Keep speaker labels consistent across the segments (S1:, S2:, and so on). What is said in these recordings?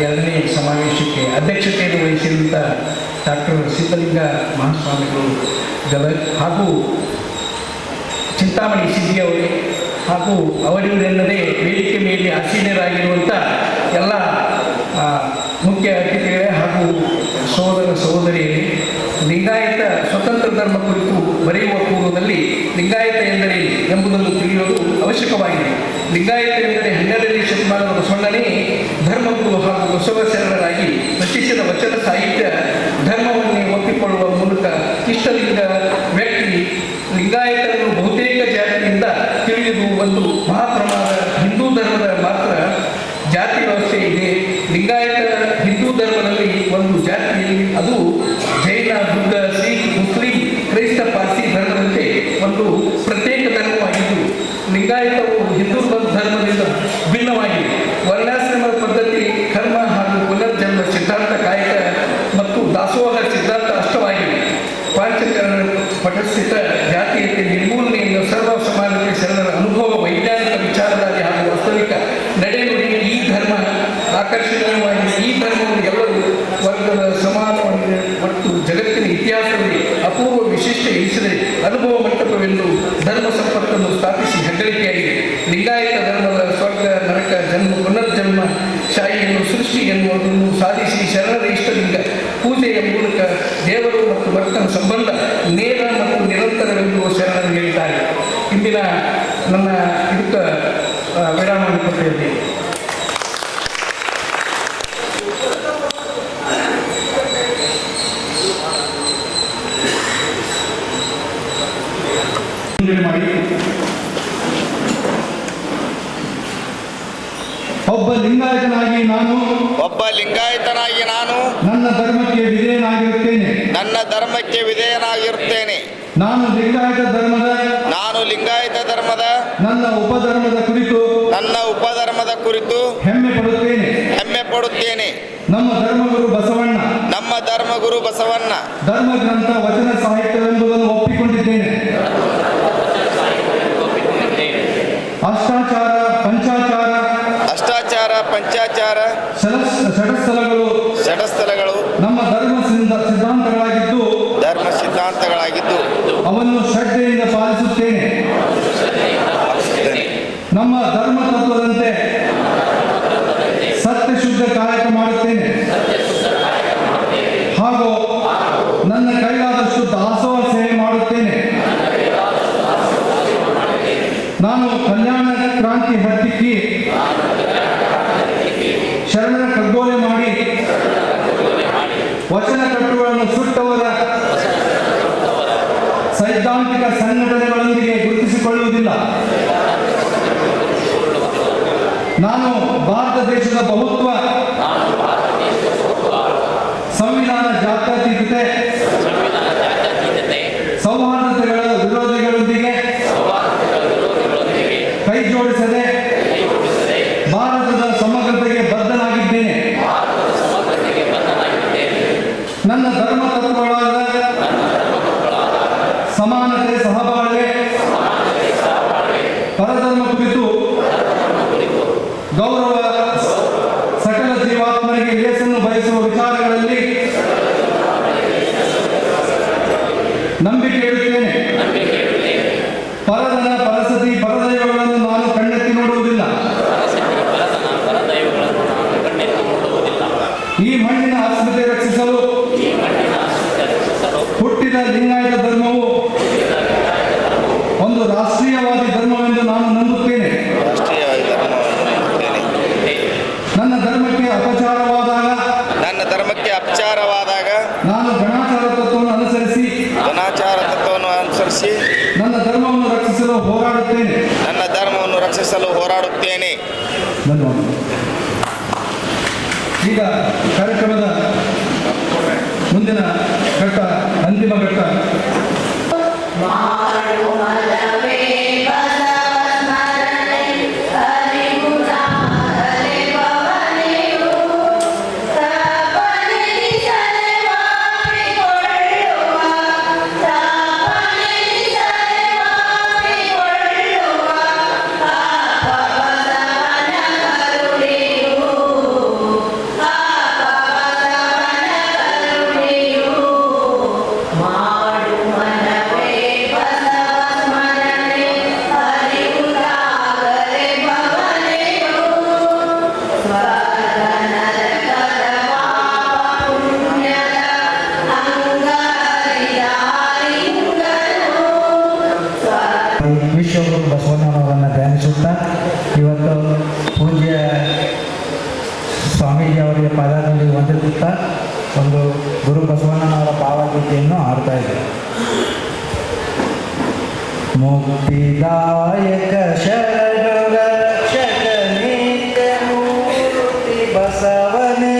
S1: 2ನೇ ಸಮಾವೇಶಕ್ಕೆ ಅಧ್ಯಕ್ಷತೆಯನ್ನು ವಹಿಸಿದಂಥ ಡಾಕ್ಟರ್ ಸಿದ್ಧಲಿಂಗ ಮಹಾಸ್ವಾಮಿಗಳು ಗದಗ್ ಹಾಗೂ ಚಿಂತಾಮಣಿ ಸಿದ್ದಿಯವರೇ ಹಾಗೂ ಅವರಿಂದೆಲ್ಲದೆ ವೇದಿಕೆ ಮೇಲೆ ಆಸೀನರಾಗಿರುವಂಥ ಎಲ್ಲ ಮುಖ್ಯ ಅತಿಥಿಗಳೇ ಹಾಗೂ ಸಹೋದರ ಸಹೋದರಿಯರೇ, ಲಿಂಗಾಯತ ಸ್ವತಂತ್ರ ಧರ್ಮ ಕುರಿತು ಬರೆಯುವ ಪೂರ್ವದಲ್ಲಿ ಲಿಂಗಾಯತ ಎಂದರೆ ಎಂಬುದನ್ನು ತಿಳಿಯುವುದು ಅವಶ್ಯಕವಾಗಿದೆ. ಲಿಂಗಾಯತ ಎಂದರೆ 12ನೇ ಶತಮಾನದ ಬಸವಣ್ಣನೇ ಧರ್ಮಗುರು ಹಾಗೂ ಬಸವ ಶರಣರಾಗಿ ರಚಿಸಿದ ವಚನ ಸಾಹಿತ್ಯ ಧರ್ಮವನ್ನೇ ಒಪ್ಪಿಕೊಳ್ಳುವ ಮೂಲಕ ಇಷ್ಟಲಿಂಗ ವ್ಯಕ್ತಿ ಲಿಂಗಾಯತರನ್ನು ಬಹುತೇಕ ಜಾತಿಯಿಂದ ತಿಳಿಯುವುದು ಒಂದು ಮಹಾಪ್ರಮಾಣದ ಹಿಂದೂ ಧರ್ಮದ ಮಾತ್ರ ಜಾತಿ ವ್ಯವಸ್ಥೆ ಇದೆ. ಲಿಂಗಾಯತ ಹಿಂದೂ ಧರ್ಮದಲ್ಲಿ ಒಂದು ಜಾತಿಯಲ್ಲಿ ಅದು ಜೈನ, ಬುದ್ಧ, ಸಿಖ್, ಮುಸ್ಲಿಂ, ಕ್ರೈಸ್ತ, ಪಾರ್ಸಿ ಧರ್ಮದಂತೆ ಒಂದು ಪ್ರತ್ಯೇಕ ಧರ್ಮವಾಗಿದ್ದು ಲಿಂಗಾಯತವು ಹಿಂದೂ ಧರ್ಮದಿಂದ ಭಿನ್ನವಾಗಿದೆ. ವರ್ಣಾಶ್ರಮ ಪದ್ಧತಿ, ಕರ್ಮ ಹಾಗೂ ಪುನರ್ಜನ್ಮ ಸಿದ್ಧಾಂತ, ಕಾಯಕ ಮತ್ತು ದಾಸೋಹ ಸಿದ್ಧಾಂತ ಅಷ್ಟವಾಗಿದೆ. ಪಾಂಚಕರಣ ಪಠಿಸಿದ ಜಾತೀಯತೆ ನಿರ್ಮೂಲನೆಯನ್ನು ಸರ್ವ ಸಮಾನತೆ ಶರಣರ ಅನುಭವ, ವೈಜ್ಞಾನಿಕ ವಿಚಾರಧಾರೆ ಹಾಗೂ ವಾಸ್ತವಿಕ ನಡೆನುಡಿ ಈ ಧರ್ಮ ಆಕರ್ಷಣೀಯವಾಗಿದೆ. ಈ ಧರ್ಮವನ್ನು ಎಲ್ಲರೂ ವರ್ಗದ ಸಮಾನವಾಗಿದೆ ಮತ್ತು ಜಗತ್ತಿನ ಇತಿಹಾಸದಲ್ಲಿ ಅಪೂರ್ವ ವಿಶಿಷ್ಟ ಎನಿಸಿದರೆ ಅನುಭವ ಮಂಟಪವೆಂದು ಧರ್ಮ ಸಂಪತ್ತನ್ನು ಸ್ಥಾಪಿಸಿ ಹೆಗ್ಗಳಿಕೆಯಾಗಿದೆ. ಲಿಂಗಾಯತ ಧರ್ಮದ ಸ್ವರ್ಗ, ನರಕ, ಜನ್ಮ, ಪುನರ್ಜನ್ಮ ಶಾಹಿಯನ್ನು ಸೃಷ್ಟಿ ಎನ್ನುವುದನ್ನು ಸಾಧಿಸಿ ಶರಣರ ಇಷ್ಟಲಿಂಗ ಪೂಜೆಯ ಮೂಲಕ ದೇವರು ಮತ್ತು ಭಕ್ತನ ಸಂಬಂಧ ನೇರ ಮತ್ತು ನಿರಂತರವೆಂದು ಶರಣರು ಹೇಳಿದ್ದಾರೆ. ಇಂದಿನ ನನ್ನ ಇದಕ್ಕೆ ವಿರಾಮವನ್ನು ಕೊಟ್ಟಿದ್ದೇನೆ.
S2: ಒಬ್ಬ ಲಿಂಗಾಯತನಾಗಿ ನಾನು ನನ್ನ ಧರ್ಮಕ್ಕೆ ವಿಧೇಯನಾಗಿರುತ್ತೇನೆ. ನಾನು ಲಿಂಗಾಯತ ಧರ್ಮದ ನನ್ನ ಉಪಧರ್ಮದ ಕುರಿತು ಹೆಮ್ಮೆ ಪಡುತ್ತೇನೆ. ನಮ್ಮ ಧರ್ಮಗುರು ಬಸವಣ್ಣ ಧರ್ಮಗ್ರಂಥ ವಚನ ಸಾಹಿತ್ಯವೆಂಬುದನ್ನು ಒಪ್ಪಿಕೊಂಡಿದ್ದೇನೆ. ಅಷ್ಟಾಚಾರ ಪಂಚಾಚಾರ ಷಡಸ್ಥಲಗಳು ನಮ್ಮ ಧರ್ಮ ಸಿದ್ಧಾಂತಗಳಾಗಿದ್ದು ಅವನ್ನು ಶ್ರದ್ಧೆಯಿಂದ ಪಾಲಿಸುತ್ತೇನೆ. ನಮ್ಮ ಧರ್ಮ ತತ್ವದಂತೆ ಸತ್ಯ ಶುದ್ಧ ಕಾಯಕ ಮಾಡುತ್ತೇನೆ ಹಾಗೂ ನನ್ನ ಕೈಲಾದಷ್ಟು ದಾಸೋಹ ಸೇವೆ ಮಾಡುತ್ತೇನೆ. ನಾನು ಕಲ್ಯಾಣ ಕ್ರಾಂತಿ ಹತ್ತಿಕ್ಕಿ ಶರಣರ ಕಗ್ಗೋಲೆ ಮಾಡಿ ವಚನ ಕಟ್ಟುಗಳನ್ನು ಸುಟ್ಟವರ ಸೈದ್ಧಾಂತಿಕ ಸಂಘಟನೆಗಳೊಂದಿಗೆ ಗುರುತಿಸಿಕೊಳ್ಳುವುದಿಲ್ಲ. ನಾನು ಭಾರತ ದೇಶದ ಬಹುತ್ವ, ಸಂವಿಧಾನ, ಜಾತ್ಯತೀತತೆ, ಸೌಹಾರ್ದತೆಗಳ ವಿರೋಧಿಗಳೊಂದಿಗೆ ಕೈ ಜೋಡಿಸದೆ ಭಾರತದ ಸಮಗ್ರತೆಗೆ ಬದ್ಧನಾಗಿದ್ದೇನೆ. ನನ್ನ ಧರ್ಮ ತತ್ವಗಳಾದ ಸಮಾನತೆ, ಸಹಬಾಳ್ವೆ, ಪರಧರ್ಮ ಕುರಿತು ಗೌರವ, ಸಕಲ ಜೀವಾತ್ಮರಿಗೆ ಲೇಸನ್ನು ಬಯಸುವ ವಿಚಾರಗಳಲ್ಲಿ ನಂಬಿಕೆ ಇಡುತ್ತೇನೆ. ಪರಧನ, ಪರಸತಿ, ಪರದೈವಗಳನ್ನು ನಾನು ಕಣ್ಣೆತ್ತಿ ನೋಡುವುದಿಲ್ಲ. ಈ ಮಣ್ಣಿನ ಅಸ್ಮಿತೆ ರಕ್ಷಿಸಲು ಹುಟ್ಟಿದ ಲಿಂಗಾಯತ ಧರ್ಮವು ಒಂದು ರಾಷ್ಟ್ರೀಯವಾದಿ ಧರ್ಮವೆಂದು ನಾನು ನಂಬುತ್ತೇನೆ. ನನ್ನ ಧರ್ಮಕ್ಕೆ ಅಪಚಾರವಾದಾಗ ನಾನು ಗಣಾಚಾರ ತತ್ವವನ್ನು ಅನುಸರಿಸಿ ನನ್ನ ಧರ್ಮವನ್ನು ರಕ್ಷಿಸಲು ಹೋರಾಡುತ್ತೇನೆ. ಧನ್ಯವಾದ. ಈಗ ಕಾರ್ಯಕ್ರಮದ ಮುಂದಿನ ಘಟ್ಟ, ಅಂತಿಮ ಘಟ್ಟ.
S3: ಮುಂದಿಡುತ್ತಾ ಒಂದು ಗುರು ಬಸವಣ್ಣನವರ ಭಾವಗೀತೆಯನ್ನು ಹಾಡ್ತಾ ಇದ್ದೇವೆ. ಮುಕ್ತಿದಾಯಕ ಶರಣು ರಕ್ಷಕ ನಿತ್ಯ ಮೂರ್ತಿ ಬಸವನೇ,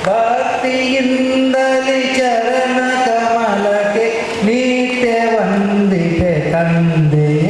S3: ಭಕ್ತಿಯಿಂದಲಿ ಚರಣ ಕಮಲಕ್ಕೆ ನಿತ್ಯ ವಂದಿತೆ ತಂದೆಯೇ.